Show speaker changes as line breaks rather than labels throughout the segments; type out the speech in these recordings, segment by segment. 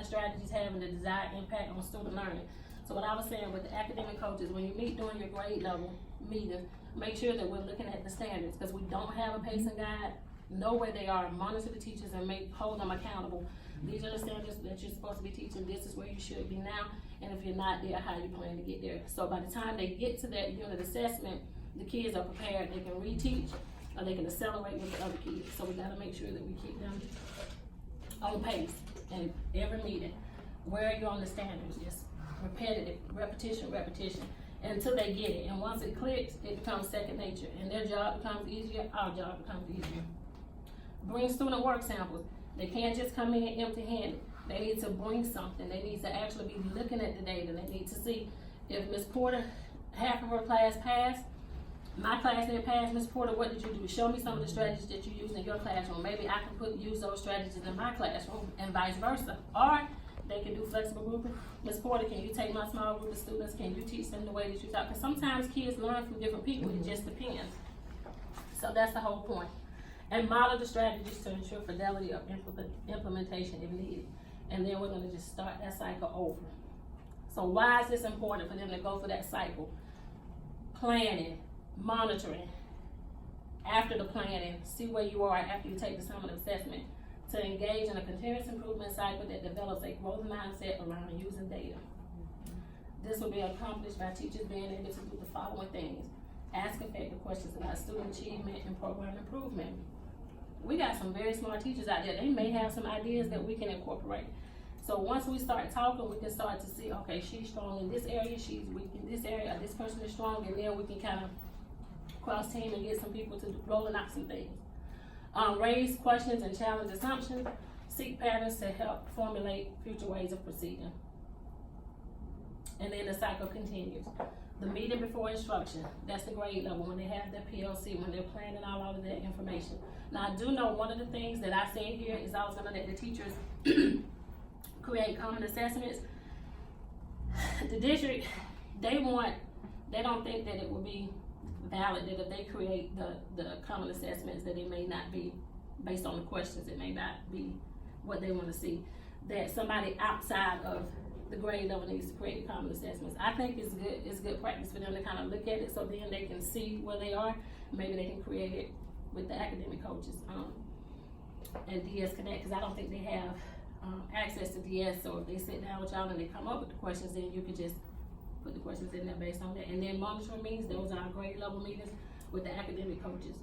strategies having the desired impact on student learning. So what I was saying with the academic coaches, when you meet during your grade level meetings, make sure that we're looking at the standards, because we don't have a pacing guide. Know where they are, monitor the teachers and hold them accountable. These are the standards that you're supposed to be teaching. This is where you should be now, and if you're not there, how you plan to get there. So by the time they get to that unit assessment, the kids are prepared. They can reteach, or they can accelerate with the other kids. So we gotta make sure that we keep them on pace in every meeting. Where are you on the standards? Just repetitive, repetition, until they get it. And once it clicks, it becomes second nature, and their job becomes easier, our job becomes easier. Bring student work samples. They can't just come in empty-handed. They need to bring something. They need to actually be looking at the data. They need to see if Ms. Porter, half of her class passed, my class didn't pass, Ms. Porter, what did you do? Show me some of the strategies that you use in your classroom. Maybe I can use those strategies in my classroom, and vice versa. Or they can do flexible grouping. Ms. Porter, can you take my small group of students? Can you teach them the way that you talk? Because sometimes kids learn from different people. It just depends. So that's the whole point. And model the strategies to ensure fidelity of implementation if needed. And then we're gonna just start that cycle over. So why is this important for them to go through that cycle? Planning, monitoring. After the planning, see where you are after you take the summative assessment, to engage in a continuous improvement cycle that develops a growth mindset around using data. This will be accomplished by teachers being able to do the following things. Ask effective questions about student achievement and program improvement. We got some very smart teachers out there. They may have some ideas that we can incorporate. So once we start talking, we can start to see, okay, she's strong in this area, she's weak in this area, this person is strong, and then we can kind of cross team and get some people to rolling out some things. Raise questions and challenge assumptions. Seek patterns to help formulate future ways of proceeding. And then the cycle continues. The meeting before instruction, that's the grade level, when they have their PLC, when they're planning out all of that information. Now I do know one of the things that I said here is I was gonna let the teachers create common assessments. The district, they don't think that it will be valid that if they create the common assessments that it may not be based on the questions, it may not be what they wanna see. That somebody outside of the grade level needs to create common assessments. I think it's good practice for them to kind of look at it so then they can see where they are. Maybe they can create it with the academic coaches and DS Connect, because I don't think they have access to DS. So if they sit down with y'all and they come up with the questions, then you can just put the questions in there based on that. And then monitoring meetings, those are our grade level meetings with the academic coaches.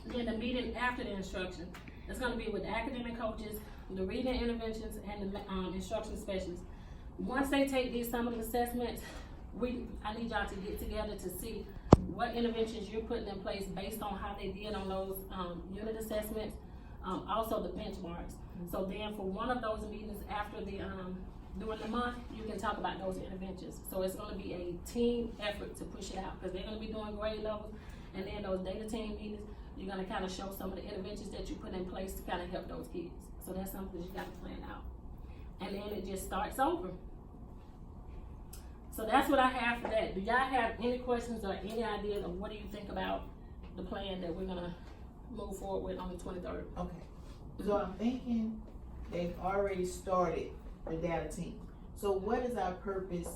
Then the meeting after the instruction, it's gonna be with the academic coaches, the reading interventions, and the instruction specialists. Once they take these summative assessments, I need y'all to get together to see what interventions you're putting in place based on how they did on those unit assessments, also the benchmarks. So then for one of those meetings after the during the month, you can talk about those interventions. So it's gonna be a team effort to push it out, because they're gonna be doing grade levels, and then those data team meetings, you're gonna kind of show some of the interventions that you put in place to kind of help those kids. So that's something you gotta plan out. And then it just starts over. So that's what I have for that. Do y'all have any questions or any ideas of what do you think about the plan that we're gonna move forward with on the 23rd?
Okay, so I'm thinking they've already started the data team. So what is our purpose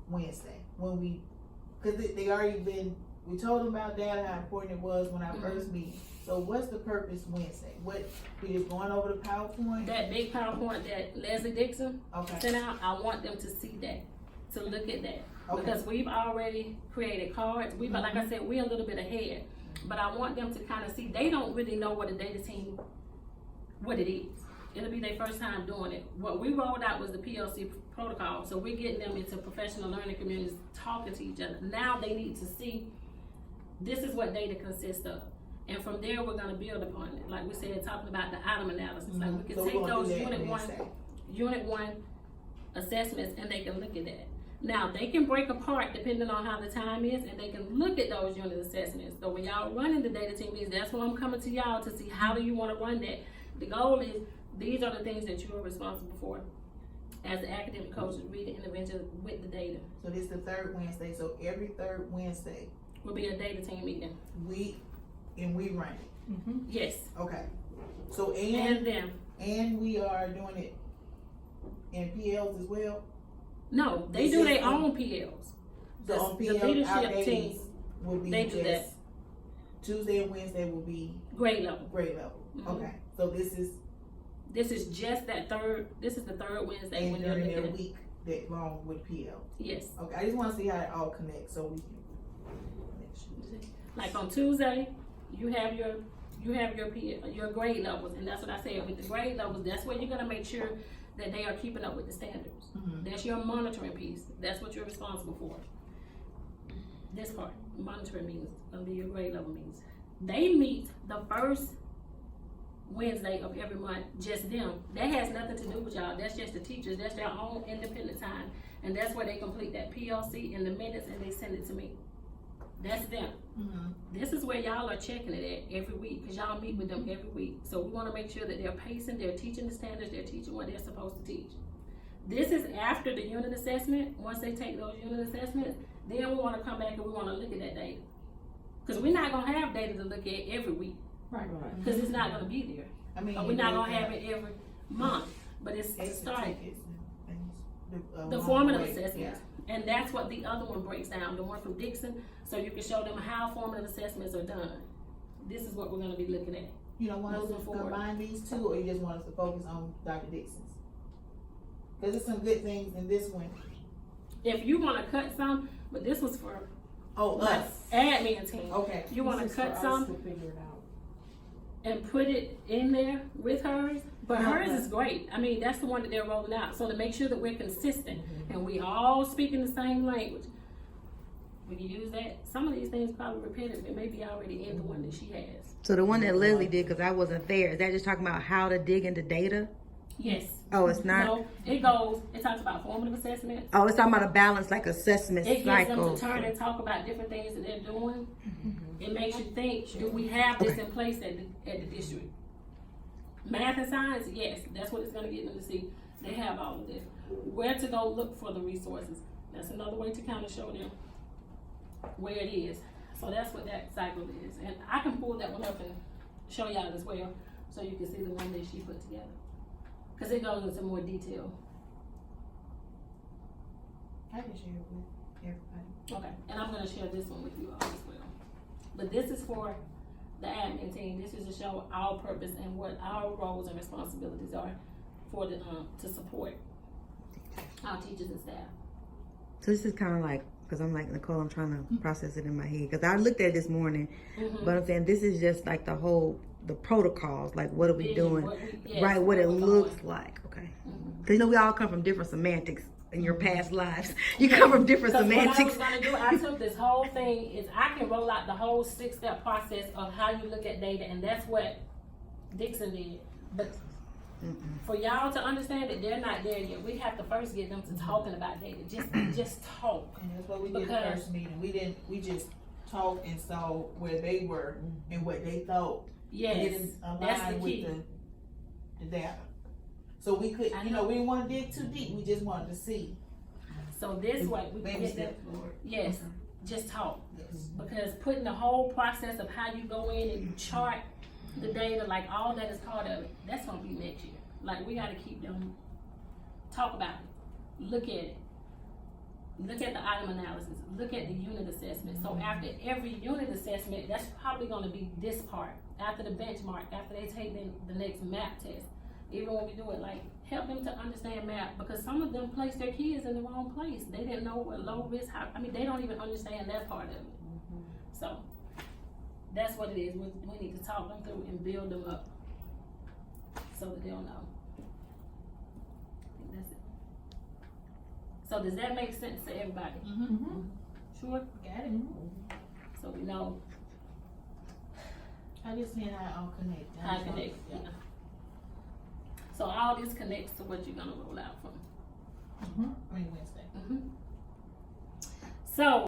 Wednesday? Cause they already we told them about data, how important it was when our first meeting. So what's the purpose Wednesday? We just going over the PowerPoint?
That big PowerPoint that Leslie Dixon sent out, I want them to see that, to look at that. Okay. Because we've already created cards. Like I said, we're a little bit ahead. But I want them to kind of see, they don't really know what a data team, what it is. It'll be their first time doing it. What we rolled out was the PLC protocol. So we're getting them into professional learning communities, talking to each other. Now they need to see, this is what data consists of. And from there, we're gonna build upon it. Like we said, talking about the item analysis. Like we can take those unit one assessments and they can look at that. Now they can break apart depending on how the time is, and they can look at those unit assessments. So when y'all running the data team meetings, that's when I'm coming to y'all to see how do you wanna run that. The goal is, these are the things that you are responsible for as the academic coach, read the intervention with the data.
So this is the third Wednesday, so every third Wednesday
will be a data team meeting.
We run it.
Yes.
Okay. So
and them.
And we are doing it in PLs as well?
No, they
This
do
is
their
on-
own PLs.
So on
The
PL, our
leadership
days
team,
would be
they do that.
just Tuesday and Wednesday will be
grade level.
grade level.
Mhm.
Okay, so this is,
This is just that this is the third Wednesday
and
when you're
during
looking
their
at.
week that long with PL.
Yes.
Okay, I just wanna see how it all connects, so we can.
Like on Tuesday, you have your PL, your grade levels, and that's what I said, with the grade levels, that's where you're gonna make sure that they are keeping up with the standards.
Mhm.
That's your monitoring piece, that's what you're responsible for. This part, monitoring means, gonna be your grade level means. They meet the first Wednesday of every month, just them. That has nothing to do with y'all, that's just the teachers, that's their own independent time. And that's where they complete that PLC in the minutes and they send it to me. That's them.
Mhm.
This is where y'all are checking it at every week, cause y'all meet with them every week. So we wanna make sure that they're pacing, they're teaching the standards, they're teaching what they're supposed to teach. This is after the unit assessment. Once they take those unit assessments, then we wanna come back and we wanna look at that data. Cause we're not gonna have data to look at every week,
Right.
cause it's not gonna be there.
I mean.
We're not gonna have it every month, but it's to
Exit
start.
tickets and things.
The
along
formative
way.
assessments, and that's what the other one breaks down, the one from Dixon, so you can show them how formative assessments are done. This is what we're gonna be looking at.
You don't want us to
Moving forward.
combine these two, or you just want us to focus on Dr. Dixon's? Cause there's some good things in this one.
If you wanna cut some, but this was for
Oh,
my
us,
admin team,
okay.
you wanna
This is for
cut
us
some
to figure it out.
and put it in there with hers, but hers
Okay.
is great. I mean, that's the one that they're rolling out, so to make sure that we're consistent
Mm-hmm.
and we all speaking the same language. We can use that. Some of these things probably repetitive, it may be already in the one that she has.
So the one that Leslie did, because I wasn't there, is that just talking about how to dig into data?
Yes.
Oh, it's not?
No, it talks about formative assessment.
Oh, it's talking about a balance, like assessment
It gets them
cycle.
to turn and talk about different things that they're doing. It makes you think, do we have this in place at the district? Math and science, yes, that's what it's gonna get them to see. They have all of this. Where to go look for the resources. That's another way to kind of show them where it is. So that's what that cycle is. And I can pull that one up and show y'all as well, so you can see the one that she put together. Cause it goes into more detail.
I can share it with everybody.
Okay, and I'm gonna share this one with you all as well. But this is for the admin team, this is to show our purpose and what our roles and responsibilities are for the, to support our teachers and staff.
So this is kind of like, because I'm like, Nicole, I'm trying to process it in my head. Because I looked at it this morning,
Mhm.
but I'm saying this is just like the protocols, like what are we
Vision,
doing?
what we- yes,
Right, what
where
it
we're
looks
going.
like, okay.
Mhm.
Because you know, we all come from different semantics in your past lives. You come from different
'Cause
semantics.
what I was gonna do, I took this whole thing, is I can roll out the whole 6-step process of how you look at data, and that's what Dixon did. But for y'all to understand it, they're not there yet. We have to first get them to talking about data, just talk.
And that's what we did the
Because-
first meeting. We just talked and saw where they were and what they thought. And
Yes,
it
that's
aligned
the
with
key.
the data. So we could,
I
you know, we didn't wanna dig too deep, we just wanted to see.
So this way, we can
Baby
get them,
steps forward.
yes, just talk.
Yes.
Because putting the whole process of how you go in and you chart the data, like all that is part of it, that's gonna be next year. Like, we gotta keep them, talk about it, look at it. Look at the item analysis, look at the unit assessment. So after every unit assessment, that's probably gonna be this part. After the benchmark, after they take the next MAP test. Even when we do it, like, help them to understand MAP, because some of them place their kids in the wrong place. They didn't know what low risk, they don't even understand that part of it. So, that's what it is. We need to talk them through and build them up so that they'll know. I think that's it. So does that make sense to everybody?
Mm-hmm.
Sure?
Got it.
So we know
I just saying how it all connects.
how it connects, yeah. So all this connects to what you're gonna roll out from.
I mean Wednesday.
So,